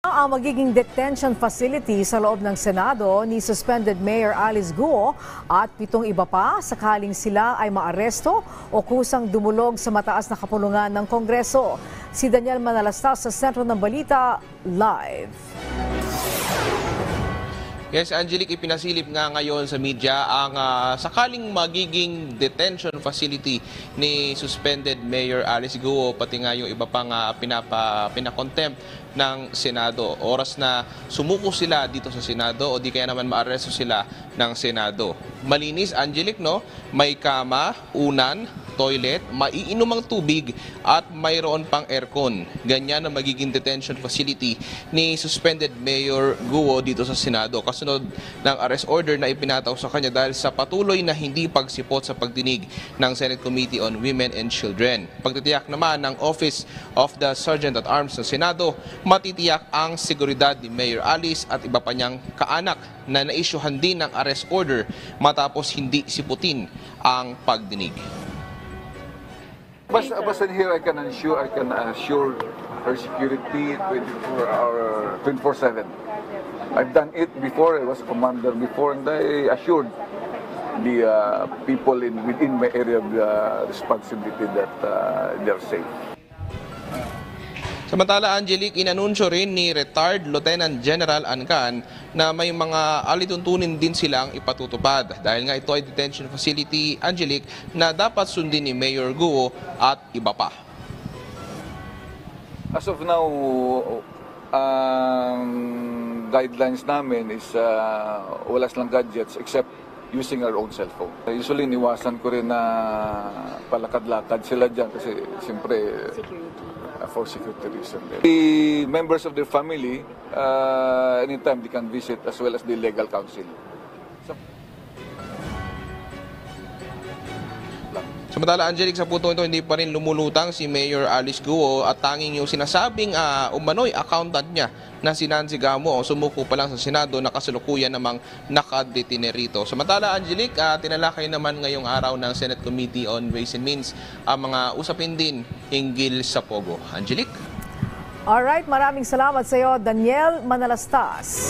Ang magiging detention facility sa loob ng Senado ni suspended Mayor Alice Guo at 7 iba pa sakaling sila ay maaresto o kusang dumulog sa mataas na kapulungan ng Kongreso. Si Daniel Manalastas sa sentro ng balita, live. Yes, Angelique, ipinasilip nga ngayon sa media ang sakaling magiging detention facility ni suspended Mayor Alice Guo, pati nga yung iba pang pinakontempt ng Senado. Oras na sumuko sila dito sa Senado o di kaya naman maaresto sila ng Senado. Malinis, Angelique, no? May kama, unan, toilet, maiinumang tubig at mayroon pang aircon. Ganyan ang magiging detention facility ni suspended Mayor Guo dito sa Senado. Kasunod ng arrest order na ipinataw sa kanya dahil sa patuloy na hindi pagsipot sa pagdinig ng Senate Committee on Women and Children. Pagtitiyak naman ng Office of the Sergeant at Arms ng Senado, matitiyak ang seguridad ni Mayor Alice at iba pa niyang kaanak na naisyuhan din ng arrest order matapos hindi siputin ang pagdinig. But here I can assure her security 24/7. I've done it before. I was commander before, and I assured the people within my area of responsibility that they're safe. Samantala, Angelique, inanunsyo rin ni retired Lieutenant General Ancan na may mga alituntunin din silang ipatutupad dahil nga ito ay detention facility, Angelique, na dapat sundin ni Mayor Guo at iba pa. As of now, guidelines namin is wala silang gadgets except using our own cellphone. Usually, niwasan ko rin na palakad-lakad sila dyan kasi siyempre for security reason. The members of their family, anytime they can visit as well as the legal counsel. Samantala, Angelique, sa punto ito hindi pa rin lumulutang si Mayor Alice Guo at tanging yung sinasabing umano'y accountant niya na si Nancy Gamo o sumuko pa lang sa Senado na kasalukuyan namang nakadetine rito. Samantala, Angelique, tinalakay naman ngayong araw ng Senate Committee on Ways and Means ang mga usapin din hinggil sa Pogo. Angelique? Alright, maraming salamat sa iyo, Daniel Manalastas.